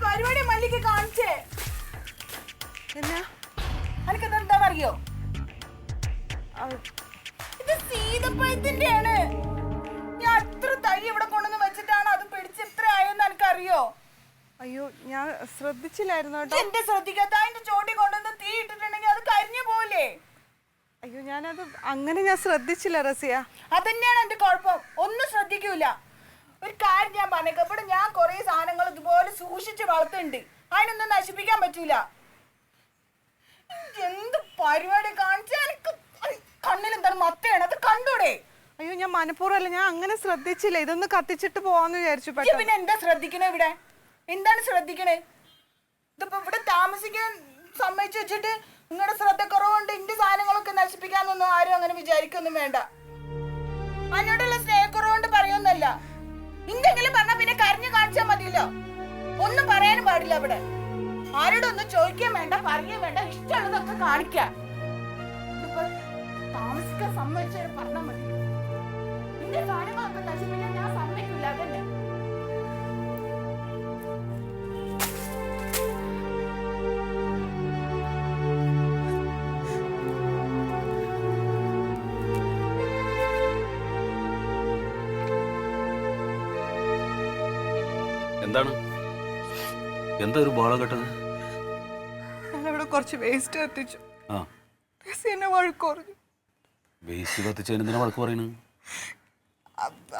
പരിപാടി മല്ലിക കാണിച്ചേ എന്നാ അനക്കെന്താണെന്നറിയോ? ഇത് സീതപ്പഴത്തിന്റെയാണ്. ഞാൻ അത്ര തൈ ഇവിടെ കൊണ്ടുവന്ന് വെച്ചിട്ടാണ് അത് പിടിച്ച് ഇത്ര ആയെന്ന് എനിക്കറിയോ? അയ്യോ ഞാൻ ശ്രദ്ധിച്ചില്ലായിരുന്നു കേട്ടോ. എന്റെ ശ്രദ്ധിക്കാത്ത അതിന്റെ ചോട്ടി കൊണ്ടുവന്ന് തീ ഇട്ടിട്ടുണ്ടെങ്കിൽ അത് കരിഞ്ഞു പോലെ. അയ്യോ ഞാനത് അങ്ങനെ ഞാൻ ശ്രദ്ധിച്ചില്ല റസിയ. അതന്നെയാണ് എന്റെ കുഴപ്പം. ഒന്നും ശ്രദ്ധിക്കൂല. ഒരു കാര്യം ഞാൻ പറഞ്ഞേക്കാം, ഇവിടെ ഞാൻ കുറെ സാധനങ്ങൾ ഇതുപോലെ സൂക്ഷിച്ച് വളർത്തുന്നുണ്ട്. അതിനൊന്നും നശിപ്പിക്കാൻ പറ്റൂല. എന്ത് പരിപാടി കാണിച്ചാ എനിക്ക് കണ്ണിൽ എന്താണ് മത്തയാണ്, അത് കണ്ടൂടെ? അയ്യോ ഞാൻ മനഃപൂർവ്വമല്ല, ഞാൻ അങ്ങനെ ശ്രദ്ധിച്ചില്ല. ഇതൊന്ന് കത്തിച്ചിട്ട് പോവാന്ന് വിചാരിച്ചു. പിന്നെ എന്താ ശ്രദ്ധിക്കണേ? ഇവിടെ എന്താണ് ശ്രദ്ധിക്കണേ? ഇതിപ്പോ ഇവിടെ താമസിക്കാൻ സമ്മതിച്ചു വെച്ചിട്ട് നിങ്ങളുടെ ശ്രദ്ധ കുറവുണ്ട് എന്റെ സാധനങ്ങളൊക്കെ നശിപ്പിക്കാന്നൊന്നും ആരും അങ്ങനെ വിചാരിക്കൊന്നും വേണ്ട. അതിനോടുള്ള സ്നേഹക്കുറവുകൊണ്ട് പറയൊന്നല്ല. എന്തെങ്കിലും പറഞ്ഞാ പിന്നെ കരഞ്ഞു കാണിച്ചാൽ മതിയല്ലോ. ഒന്നും പറയാനും പാടില്ല. ഇവിടെ ആരോടൊന്നും ചോദിക്കാൻ വേണ്ട, പറയാൻ വേണ്ട, ഇഷ്ടമുള്ളതൊക്കെ കാണിക്കാം. ഇതിപ്പോ താമസിക്കാൻ സമ്മതിച്ചു പറഞ്ഞാൽ മതി. എന്റെ സാധനങ്ങളൊക്കെ നശിപ്പിക്കാൻ ഞാൻ സമ്മതിക്കില്ല. അതന്നെ. എന്താണ്? എന്താ ഒരു ബോള കെട്ടത്? ഞാനിവിടെ കുറച്ച് വേസ്റ്റ് കത്തിച്ചു. ആ എന്നെ വഴക്ക് പറഞ്ഞു. വേസ്റ്റ് കത്തിച്ചതിന് എന്തിനാ വഴക്ക് പറയുന്നു?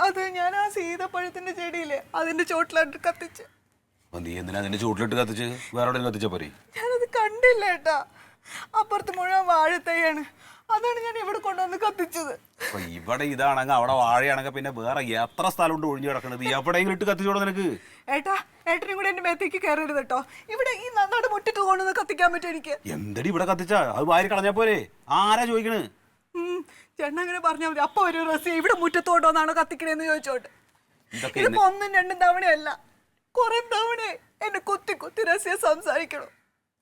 അത് ഞാൻ ആ സീതപ്പഴത്തിന്റെ ചെടിയില്ലേ അതിന്റെ ചോട്ടിലായിട്ട് കത്തിച്ച്. നീ എന്തിനാ അതിന്റെ ചൂട്ടിലിട്ട് കത്തിച്ച്? വേറെ എവിടെയും കത്തിച്ചാ പോരെ? ഞാനത് കണ്ടില്ല ഏട്ടാ. അപ്പുറത്ത് മുഴുവൻ വാഴത്തൈയാണ്. അതാണ് ഞാൻ ഇവിടെ കൊണ്ടുവന്ന് കത്തിച്ചത്. അപ്പൊ ഇവിടെ ഇതാണെങ്കിൽ അവിടെ വാഴയാണെങ്കിൽ പിന്നെ വേറെ എത്ര സ്ഥലം ഉണ്ട് ഒഴിഞ്ഞു കിടക്കണത്? എവിടെയെങ്കിലും ഇട്ട് കത്തിച്ചോടോ നിനക്ക്? ഏട്ടാ ഏട്ടനും കൂടെ എന്റെ മേത്തേക്ക് കയറരുത് കേട്ടോ. ഇവിടെ ഈ നന്നാട് മുറ്റത്ത് കൊണ്ടുവന്ന് കത്തിക്കാൻ പറ്റും എനിക്ക്. എന്തടി ഇവിടെ കത്തിച്ചാ? അത് വാരി കളഞ്ഞാ പോരെ? ആരാ ചോദിക്കണ്? ചേട്ടൻ അങ്ങനെ പറഞ്ഞാൽ മതി. അപ്പൊ ഒരു റസിയ ഇവിടെ മുറ്റത്തോട്ടോന്നാണോ കത്തിക്കണേന്ന് ചോദിച്ചോട്ട്. ഇതിപ്പോ ഒന്നും രണ്ടും തവണയല്ല, കുറെ തവണ എന്നെ കുത്തി കുത്തി റസിയ സംസാരിക്കണം.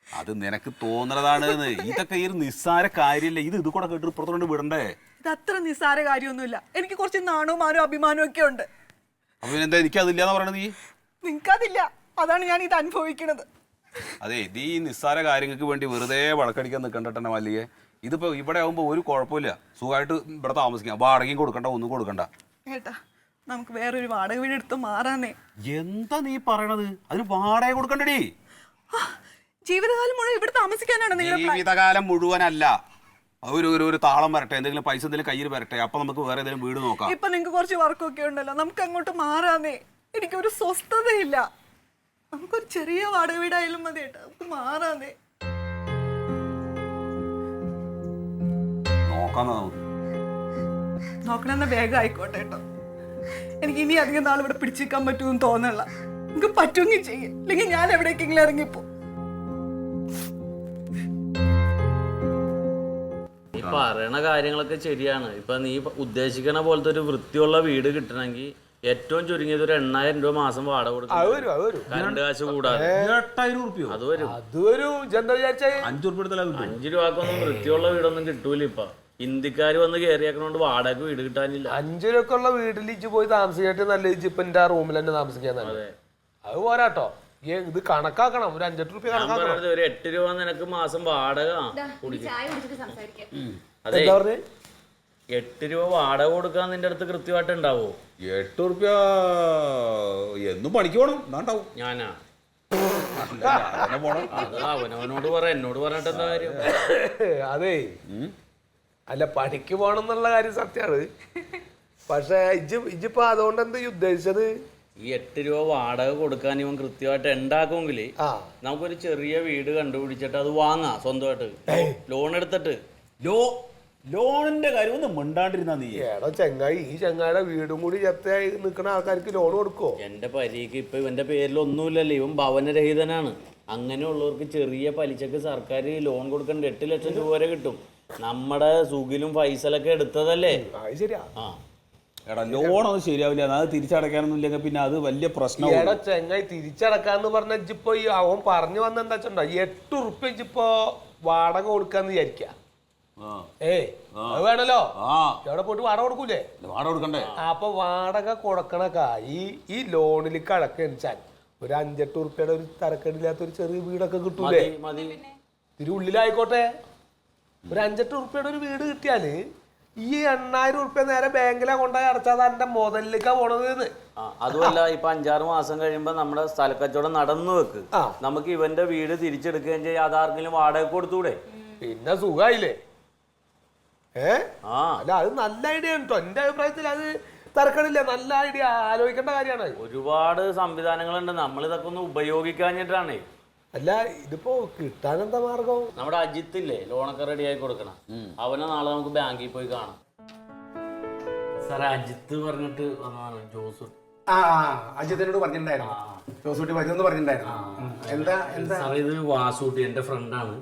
അത് നിനക്ക് തോന്നുന്നതാണ്. ഇതൊക്കെ ഈ നിസ്സാര കാര്യമില്ല. ഇത് കൂടെ കേട്ട് പുറത്തോണ്ട് വിടണ്ടേ? ഇത് അത്ര നിസ്സാര കാര്യമൊന്നുമില്ല. എനിക്ക് കുറച്ച് നാണവും മാനവും അഭിമാനവും ഒക്കെ ഉണ്ട്. അപ്പൊ എന്താ എനിക്കതില്ലാന്ന് പറയണത്? നീ നിങ്ങൾക്കതില്ല, അതാണ് ഞാൻ ഇത് അനുഭവിക്കണത്. അതെ, നീ നിസ്സാര കാര്യങ്ങൾക്ക് വേണ്ടി വെറുതെ വഴക്കടിക്കാൻ നിൽക്കണ്ടേ മല്ലികെ. ഇതിപ്പോ ഇവിടെ ആവുമ്പോ ഒരു കുഴപ്പമില്ല, സുഖമായിട്ട് ഇവിടെ താമസിക്കാം. വാടകയും കൊടുക്കണ്ട, ഒന്നും കൊടുക്കണ്ട. ഏട്ടാ നമുക്ക് വേറൊരു വാടക വീട് എടുത്ത് മാറാന്നേ. എന്താ നീ പറയണത്? അതിന് വാടക കൊടുക്കണ്ടടി. ജീവിതകാലം മുഴുവൻ ഇവിടെ താമസിക്കാനാണ് നിങ്ങളുടെ ജീവിതകാലം മുഴുവനല്ല. ഒരു താളം വരട്ടെ, എന്തെങ്കിലും പൈസ എന്തെങ്കിലും കയ്യിൽ വരട്ടെ, അപ്പൊ നമുക്ക് വേറെ ഏതെങ്കിലും വീട് നോക്കാം. ഇപ്പൊ നിങ്ങക്ക് കുറച്ച് വർക്കൊക്കെ ഉണ്ടല്ലോ, നമുക്ക് അങ്ങോട്ട് മാറാന്നേ. എനിക്കൊരു സ്വസ്ഥതയില്ല. നമുക്കൊരു ചെറിയ വാടക വീടായാലും മതി ഏട്ടാ, നമുക്ക് മാറാന്നേ. നോക്കണെന്ന വേഗം ആയിക്കോട്ടെ കേട്ടോ. എനിക്ക് ഇനി അധികം നാൾ ഇവിടെ പിടിച്ചിരിക്കാൻ പറ്റുമെന്ന് തോന്നല്ല. എനിക്ക് പറ്റുമെങ്കിൽ ചെയ്യും, അല്ലെങ്കിൽ ഞാൻ എവിടേക്കെങ്കിലും ഇറങ്ങിപ്പോ. നീ പറയണ കാര്യങ്ങളൊക്കെ ശരിയാണ്. ഇപ്പൊ നീ ഉദ്ദേശിക്കണ പോലത്തെ ഒരു വൃത്തിയുള്ള വീട് കിട്ടണമെങ്കിൽ ഏറ്റവും ചുരുങ്ങിയത് ഒരു 8,000 രൂപ മാസം വാടക കൊടുക്കണം. കറണ്ട് കാശ് കൂടാതെ 8,000 അത് വരും. 5 രൂപക്കൊന്നും വൃത്തിയുള്ള വീടൊന്നും കിട്ടൂല. ഇപ്പൊ ഹിന്ദിക്കാര് വന്ന് കയറിയേക്കണോണ്ട് വാടക വീട് കിട്ടാനില്ല. 5 രൂപക്കുള്ള വീട്ടിൽ പോയി താമസിക്കാട്ട് നല്ല ഇപ്പൊ എന്റെ ആ റൂമിൽ തന്നെ താമസിക്കാൻ. അത് പോരാട്ടോ, ഇത് കണക്കാക്കണം. ഒരു 5-8 രൂപ കണക്കാക്കണം. ഒരു 8 രൂപ നിനക്ക് മാസം വാടക അതെ. 8 രൂപ വാടക കൊടുക്കാൻ നിന്റെ അടുത്ത് കൃത്യമായിട്ട് ഉണ്ടാവോ? 8 രൂപ എന്നും പണിക്ക് പോണം എന്നാണ്ടാവും. ഞാനാ അത് അവനവനോട് പറ, എന്നോട് പറഞ്ഞിട്ട് എന്താ കാര്യം? അതെ, അല്ല പണിക്ക് പോണം എന്നുള്ള കാര്യം സത്യമാണ്. പക്ഷെ ഇജിപ്പോ അതുകൊണ്ട് എന്താ ഉദ്ദേശിച്ചത്? ഈ 8 രൂപ വാടക കൊടുക്കാൻ ഇവൻ കൃത്യമായിട്ട് ഉണ്ടാക്കുമെങ്കിൽ നമുക്കൊരു ചെറിയ വീട് കണ്ടുപിടിച്ചിട്ട് അത് വാങ്ങാം സ്വന്തമായിട്ട്, ലോൺ എടുത്തിട്ട്. ലോണിന്റെ കാര്യം ഒന്നും മിണ്ടാണ്ടിരുന്നാ നീ. ഏടാ ചെങ്ങായി, ഈ ചെങ്ങായിയുടെ വീടും കൂടി ജപ്തിയായി നിൽക്കുന്ന ആൾക്കാർക്ക് ലോൺ കൊടുക്കോ? എന്റെ പരീക്ക് ഇപ്പൊ ഇവന്റെ പേരിൽ ഒന്നുമില്ലല്ലോ, ഇവൻ ഭവനരഹിതനാണ്. അങ്ങനെയുള്ളവർക്ക് ചെറിയ പലിശക്ക് സർക്കാർ ലോൺ കൊടുക്കേണ്ട 8 ലക്ഷം രൂപ വരെ കിട്ടും. നമ്മുടെ സുഖിലും ഫൈസലൊക്കെ എടുത്തതല്ലേ. ശരിയാ. എടാ ലോൺ ഒന്നും ശരിയാവില്ല, അത് തിരിച്ചടയ്ക്കാനൊന്നും ഇല്ലെങ്കിൽ പിന്നെ അത് വലിയ പ്രശ്നം. എടാ ചെങ്ങായി, തിരിച്ചടക്കാന്ന് പറഞ്ഞ ഇപ്പൊ അവൻ പറഞ്ഞു വന്ന എന്താ വെച്ചിട്ടുണ്ടോ, 8 ഉറുപ്പ്യ ഇപ്പൊ വാടക കൊടുക്കാന്ന് വിചാരിക്ക. അത് വേണല്ലോ. ആ എവിടെ പോയിട്ട് വാടക കൊടുക്കൂലേ? വാടക കൊടുക്കണ്ടേ? അപ്പൊ വാടക കൊടുക്കണക്കാ ഈ ലോണിൽ കടക്കണിച്ചാൽ ഒരു 5-8 ഉറുപ്പ്യയുടെ ഒരു തരക്കേടില്ലാത്ത ഒരു ചെറിയ വീടൊക്കെ കിട്ടൂലേ? മതി. ഇത്തിരി ഉള്ളിലായിക്കോട്ടെ. ഒരു 5-8 ഉറുപ്പ്യയുടെ ഒരു വീട് കിട്ടിയാല് ഈ 8,000 ഉറുപ്പ്യ നേരെ ബാങ്കിലെ കൊണ്ടുപോയി അടച്ചാൽ എന്റെ മുതലിലേക്കാ പോണത്. അതുമല്ല, ഇപ്പൊ 5-6 മാസം കഴിയുമ്പോ നമ്മുടെ സ്ഥലക്കച്ചവടം നടന്നു വെക്ക്. നമുക്ക് ഇവന്റെ വീട് തിരിച്ചെടുക്കുകയും ചെയ്യാം. അതാർക്കെങ്കിലും വാടക കൊടുത്തൂടെ? പിന്നെ സുഖായില്ലേ? അല്ല, അത് നല്ല ഐഡിയ ആണ് കേട്ടോ. എന്റെ അഭിപ്രായത്തിൽ അത് തരക്കടില്ല. നല്ല ഐഡിയ, ആലോചിക്കേണ്ട കാര്യമാണ്. ഒരുപാട് സംവിധാനങ്ങളുണ്ട്, നമ്മൾ ഇതൊക്കെ ഒന്ന് ഉപയോഗിക്കാഞ്ഞിട്ടാണ്. അല്ല, ഇതിപ്പോ കിട്ടാനെന്താ മാർഗം? നമ്മുടെ അജിത്തില്ലേ, ലോണൊക്കെ റെഡി ആയി കൊടുക്കണം. അവനെ നാളെ നമുക്ക് ബാങ്കിൽ പോയി കാണാം. സാറേ, അജിത്ത് പറഞ്ഞിട്ട് വന്നതാണ്, ജോസ്. അജിത്തിനോട് പറഞ്ഞിട്ടുണ്ടായിരുന്നു, ജോസൂട്ടി വരുമെന്ന് പറഞ്ഞിട്ടുണ്ടായിരുന്നു. എന്താ സാറേ, ഇത് വാസൂട്ടി എന്റെ ഫ്രണ്ടാണ്.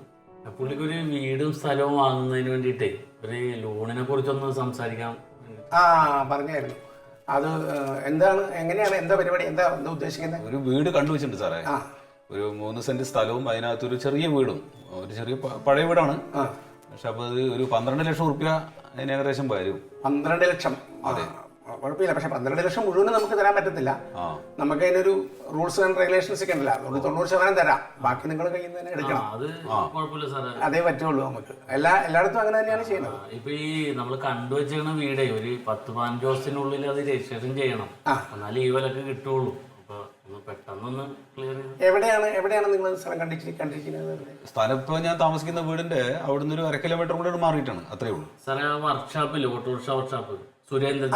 പുള്ളിക്ക് ഒരു വീടും സ്ഥലവും വാങ്ങുന്നതിന് വേണ്ടിയിട്ടേ ഒരു ലോണിനെ കുറിച്ചൊന്ന് സംസാരിക്കാം. പറഞ്ഞായിരുന്നു. അത് എന്താണ്, എങ്ങനെയാണ്, എന്താ പരിപാടി, എന്താ ഉദ്ദേശിക്കുന്നത്? ഒരു വീട് കണ്ടുവച്ചിട്ടുണ്ട് സാറേ. ഒരു 3 സെന്റ് സ്ഥലവും അതിനകത്തൊരു ചെറിയ വീടും. ഒരു ചെറിയ പഴയ വീടാണ്. പക്ഷെ അപ്പൊ അത് ഒരു 12 ലക്ഷം റുപ്യ അതിന് ഏകദേശം വരും. 12 ലക്ഷം? അതെ, കുഴപ്പമില്ല. പക്ഷെ 12 ലക്ഷം മുഴുവനും നമുക്ക് തരാൻ പറ്റത്തില്ല. നമുക്ക് അതിനൊരു റൂൾസ് ആൻഡ് റെഗുലേഷൻസ് ഒക്കെ ഉണ്ടല്ലോ. അതുകൊണ്ട് 90% തരാം. ബാക്കി നിങ്ങൾ കയ്യിൽ നിന്ന് തന്നെ എടുക്കണം. അതേ പറ്റുള്ളൂ നമുക്ക്. എല്ലായിടത്തും അങ്ങനെ തന്നെയാണ് ചെയ്യുന്നത്. ഇപ്പൊ ഈ നമ്മൾ കണ്ടുവച്ചിരുന്ന വീടേ ഒരു 10-15 ദിവസത്തിനുള്ളിൽ അത് രജിസ്ട്രേഷൻ ചെയ്യണം. എന്നാലും ഈ വിലക്ക് കിട്ടുള്ളൂ. പെട്ടെന്നൊന്ന് ക്ലിയർ ചെയ്ത്. എവിടെയാണ് നിങ്ങൾ സ്ഥലം കണ്ടിരിക്കുന്നത്? സ്ഥലം ഇപ്പൊ ഞാൻ താമസിക്കുന്ന വീടിന്റെ അവിടുന്ന് ഒരു 1/2 കിലോമീറ്റർ കൂടെ മാറിയിട്ടാണ്. അത്രേ ഉള്ളൂ സാറേ. ആ വർക്ക്ഷോപ്പില്, ഓട്ടോറിക്ഷ വർക്ക്ഷോപ്പ്, സുരേന്ദ്രൻ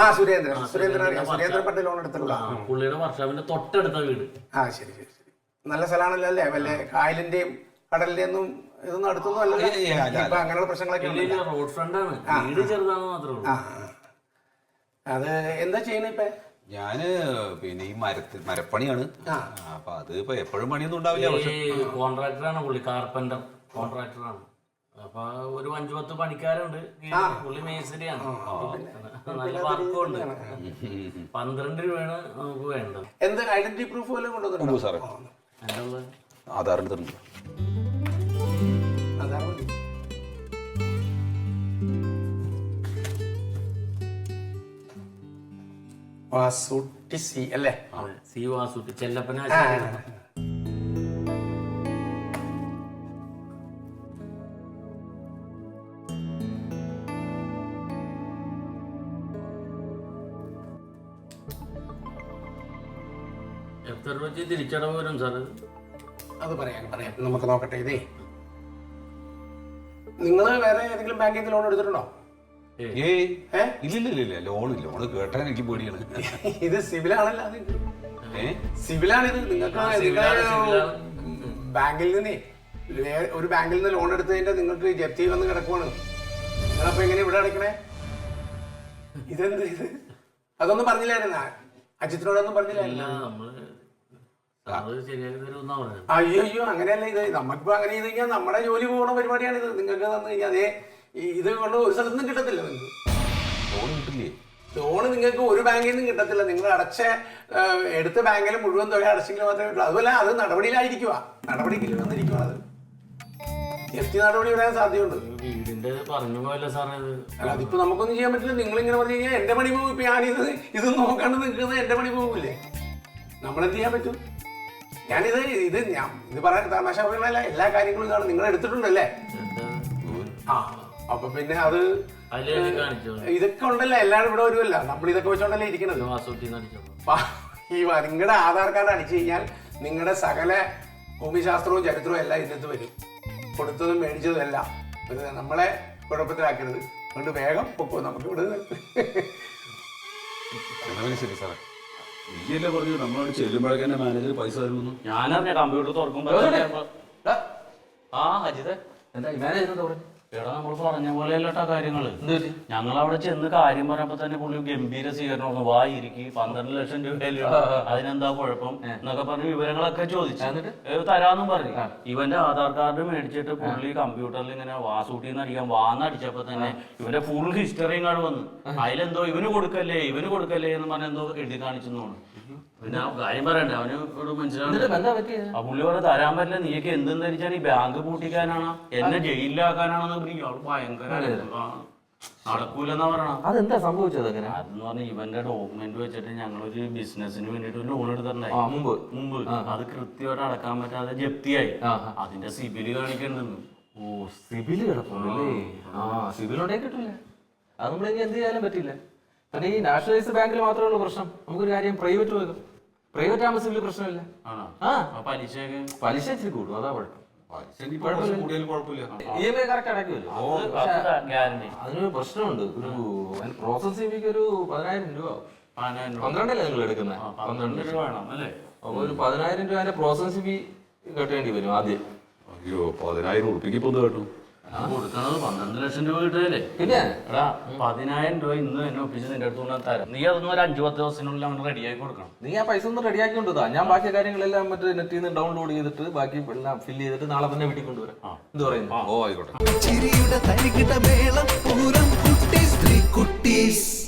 പണ്ട് ലോൺ എടുത്തിട്ടുള്ള പുള്ളിയുടെ വർക്ക്ഷോപ്പിന്റെ തൊട്ടടുത്ത വീട്. ശരി. നല്ല സ്ഥലമാണല്ലോ അല്ലേ? വല്ല കായലിന്റെയും കടലിന്റെയും ഒന്നും ഇതൊന്നും അടുത്തൊന്നും അല്ലല്ലോ. ഇപ്പൊ അങ്ങനെയുള്ള പ്രശ്നങ്ങളൊക്കെ റോഡ് ഫ്രണ്ടാണ്, വീട് ചെറുതാണെന്ന് മാത്രമേ ഉള്ളൂ. അത് എന്താ ചെയ്യുന്നത് ഇപ്പൊ? ഞാന് പിന്നെ ഈ മരപ്പണിയാണ്. അപ്പൊ അത് ഇപ്പൊ എപ്പോഴും പണിയൊന്നും ഉണ്ടാവില്ല. പക്ഷെ കോൺട്രാക്ടറാണ് പുള്ളി, കാർപ്പന്റർ കോൺട്രാക്ടറാണ്. അപ്പൊ ഒരു 5-10 പണിക്കാരുണ്ട്. പുള്ളി മേസ്ത്രിയാണ്. നല്ല വർക്കുണ്ട്. 12 രൂപയാണ് നമുക്ക് വേണ്ടത്. എന്ത് ഐഡന്റിറ്റി പ്രൂഫ് വല്ലതും കൊണ്ടുവന്നു സാറേ? ആധാറിന് തരുന്നുണ്ട്. വാസൂട്ടി സി അല്ലേ? സി വാസൂട്ടി, ചെല്ലപ്പന. എത്ര രൂപ തിരിച്ചടവ് വരും സാർ? അത് പറയാം. നമുക്ക് നോക്കട്ടെ. ഇതേ, നിങ്ങൾ വേറെ ഏതെങ്കിലും ബാങ്കിൽ നിന്ന് ലോൺ എടുത്തിട്ടുണ്ടോ? ഇല്ല. ലോണ് കേട്ടാൻ എനിക്ക് പേടിയാണ്. ഇത് സിവിലാണല്ലോ. സിവിലാണിത്. നിങ്ങൾക്ക് ബാങ്കിൽ നിന്നേ ഒരു ബാങ്കിൽ നിന്ന് ലോൺ എടുത്തതിന്റെ നിങ്ങൾക്ക് ജപ്തി വന്ന് കിടക്കുവാണ്. നിങ്ങളപ്പോ എങ്ങനെ ഇവിടെ അടയ്ക്കണേ? ഇതെന്ത് ഇത്? അതൊന്നും പറഞ്ഞില്ലായിരുന്ന? അജിത്തിനോടൊന്നും പറഞ്ഞില്ലായിരുന്നു? അയ്യോ, അങ്ങനെയല്ല. ഇത് നമുക്കിപ്പോ അങ്ങനെ ചെയ്ത് കഴിഞ്ഞാൽ നമ്മുടെ ജോലി പോകണ പരിപാടിയാണ് ഇത്. നിങ്ങൾക്ക് തന്നു കഴിഞ്ഞാൽ അതേ ഇത് കൊണ്ട് ഒരു സ്ഥലത്തുനിന്നും കിട്ടത്തില്ല. നിങ്ങൾക്ക് ലോൺ കിട്ടില്ലേ? ലോണ് നിങ്ങൾക്ക് ഒരു ബാങ്കിൽ നിന്നും കിട്ടത്തില്ല. നിങ്ങൾ എടുത്ത ബാങ്കിൽ മുഴുവൻ തുക അടച്ചെങ്കിൽ മാത്രമേ കിട്ടൂ. അതുപോലെ അത് നടപടിയിലായിരിക്കുക, നടപടിക്ക് വന്നിരിക്കുക. അത് ജപ്തി നടപടി വരാൻ സാധ്യതയുണ്ട്. അല്ല, അതിപ്പോ നമുക്കൊന്നും ചെയ്യാൻ പറ്റില്ല. നിങ്ങളിങ്ങനെ പറഞ്ഞു കഴിഞ്ഞാൽ എന്റെ പണി പോകും. ഇപ്പൊ ഞാനിത് നോക്കാണ്ട് നിൽക്കുന്നത് എന്റെ പണി പോകില്ലേ? നമ്മളെന്ത് ചെയ്യാൻ പറ്റും? ഇത് പറയാൻ തമാശ പറയുന്നതല്ല. എല്ലാ കാര്യങ്ങളും ഇതാണ്. നിങ്ങൾ എടുത്തിട്ടുണ്ടല്ലേ? അപ്പൊ പിന്നെ അത് ഇതൊക്കെ ഉണ്ടല്ലോ. എല്ലാവരും ഇവിടെ വരുമല്ല. നമ്മൾ ഇതൊക്കെ വെച്ചോണ്ടല്ലേ ഇരിക്കണത്. നിങ്ങളുടെ ആധാർ കാർഡ് അടിച്ചു കഴിഞ്ഞാൽ നിങ്ങളുടെ സകല ഭൂമിശാസ്ത്രവും ചരിത്രവും എല്ലാം ഇതിനകത്ത് വരും. കൊടുത്തതും മേടിച്ചതും എല്ലാം. നമ്മളെ കുഴപ്പത്തിലാക്കരുത്. അതുകൊണ്ട് വേഗം പൊക്കോ. നമുക്ക് ഇവിടെ ശരി സാറേ. നീയല്ലേ പറഞ്ഞു നമ്മളോട് ചെല്ലുമ്പോഴേക്കന്നെ മാനേജർ പൈസ തരുമെന്ന്? ഞാനറിഞ്ഞ കമ്പ്യൂട്ടർ തുറക്കുമ്പോ എടാ, നമ്മൾ പറഞ്ഞ പോലെയല്ലട്ടാ കാര്യങ്ങള്. ഞങ്ങൾ അവിടെ ചെന്ന് കാര്യം പറഞ്ഞപ്പോ തന്നെ പുള്ളി ഗംഭീര സ്വീകരണം. വാ ഇരിക്കി, 12 ലക്ഷം രൂപയല്ലോ, അതിനെന്താ കുഴപ്പം എന്നൊക്കെ പറഞ്ഞ് വിവരങ്ങളൊക്കെ ചോദിച്ചു. തരാന്നും പറഞ്ഞു. ഇവന്റെ ആധാർ കാർഡ് മേടിച്ചിട്ട് പുള്ളി കമ്പ്യൂട്ടറിൽ ഇങ്ങനെ വാസൂട്ടിന്ന് അടിക്കാൻ വാന്നടിച്ചപ്പോ തന്നെ ഇവന്റെ ഫുൾ ഹിസ്റ്ററിയും കാർഡ് വന്നു. അതിലെന്തോ ഇവന് കൊടുക്കല്ലേ എന്ന് പറഞ്ഞ എന്തോ എഴുതി കാണിച്ചെന്നു. പിന്നെ കാര്യം പറയണ്ടേ, അവന് ഒരു മനസ്സിലാവും. ആ പുള്ളി പറഞ്ഞ് തരാൻ പറ്റില്ല. നീക്ക് എന്തെന്ന് ധരിച്ചാൽ ഈ ബാങ്ക് പൂട്ടിക്കാനാണോ എന്നെ ജയിലിലാക്കാനാണെന്ന് നോക്കി ഇയാള് ഭയങ്കര നടക്കൂലെന്നാ പറയണ. അതെന്താ സംഭവിച്ചത് അങ്ങനെ? അതെന്ന് പറഞ്ഞാൽ ഇവന്റെ ഡോക്യുമെന്റ് വെച്ചിട്ട് ഞങ്ങളൊരു ബിസിനസിന് വേണ്ടിട്ട് ലോൺ എടുത്തിട്ടുണ്ടായി മുമ്പ്. അത് കൃത്യമായിട്ട് അടക്കാൻ പറ്റാതെ ജപ്തിയായി. അതിന്റെ സിബില് കാണിക്കണ്ടെന്ന്. ഓ, സിബില് കിടപ്പുണ്ടല്ലേ? സിബിൽ ഉണ്ടെങ്കിൽ കിട്ടില്ല. അത് നമ്മൾ ഇനി എന്ത് ചെയ്യാനും പറ്റില്ല. പിന്നെ ഈ നാഷണലൈസ് ബാങ്കിൽ മാത്രമേ ഉള്ളൂ പ്രശ്നം. നമുക്കൊരു കാര്യം പ്രൈവറ്റ് വെക്കും. പ്രൈവറ്റ് ആകുമ്പോൾ സിബിൽ പ്രശ്നമില്ല. പലിശയൊക്കെ പലിശ ഇച്ചിരി കൂടും, അതാ കുഴപ്പം. കുഴപ്പമില്ല. EMI കറക്റ്റ് അടയ്ക്കുമല്ലോ. ഗ്യാരണ്ടി. അതിനൊരു പ്രശ്നമുണ്ട്. ഒരു പ്രോസസ്സിംഗ് ഫീക്ക് ഒരു 10,000 രൂപ. 12 നിങ്ങൾ എടുക്കുന്നത്. 12 രൂപ വേണം അല്ലേ? അപ്പൊ ഒരു 10,000 രൂപ പ്രോസസ്സിംഗ് ഫീ കെട്ടേണ്ടി വരും ആദ്യം. അയ്യോ, 10,000 ഉറുപ്പിക്ക് ഇപ്പൊ കേട്ടു. കൊടുക്കണത് 12 ലക്ഷം രൂപ കിട്ടുകയല്ലേ? പിന്നെ എടാ 10,000 രൂപ ഇന്ന് തന്നെ ഒപ്പിച്ച് നിന്റെ അടുത്ത് കൊണ്ട് തരാം. നീ അതൊന്നും ഒരു 5-10 ദിവസത്തിനുള്ളിൽ അവന് റെഡിയാക്കി കൊടുക്കണം. നീ ആ പൈസ ഒന്ന് റെഡിയാക്കി കൊണ്ടുതാ. ഞാൻ ബാക്കി കാര്യങ്ങളെല്ലാം മറ്റേ നെറ്റിൽ നിന്ന് ഡൗൺലോഡ് ചെയ്തിട്ട് ബാക്കി എല്ലാം ഫില്ല് ചെയ്തിട്ട് നാളെ തന്നെ വീട്ടിൽ കൊണ്ടുവരാം. എന്ത് പറയുന്നു? ഓ, ആയിക്കോട്ടെ. ചിരിയുടെ തരികിട മേളം പൂരം കുട്ടീസ് 3 കുട്ടീസ്.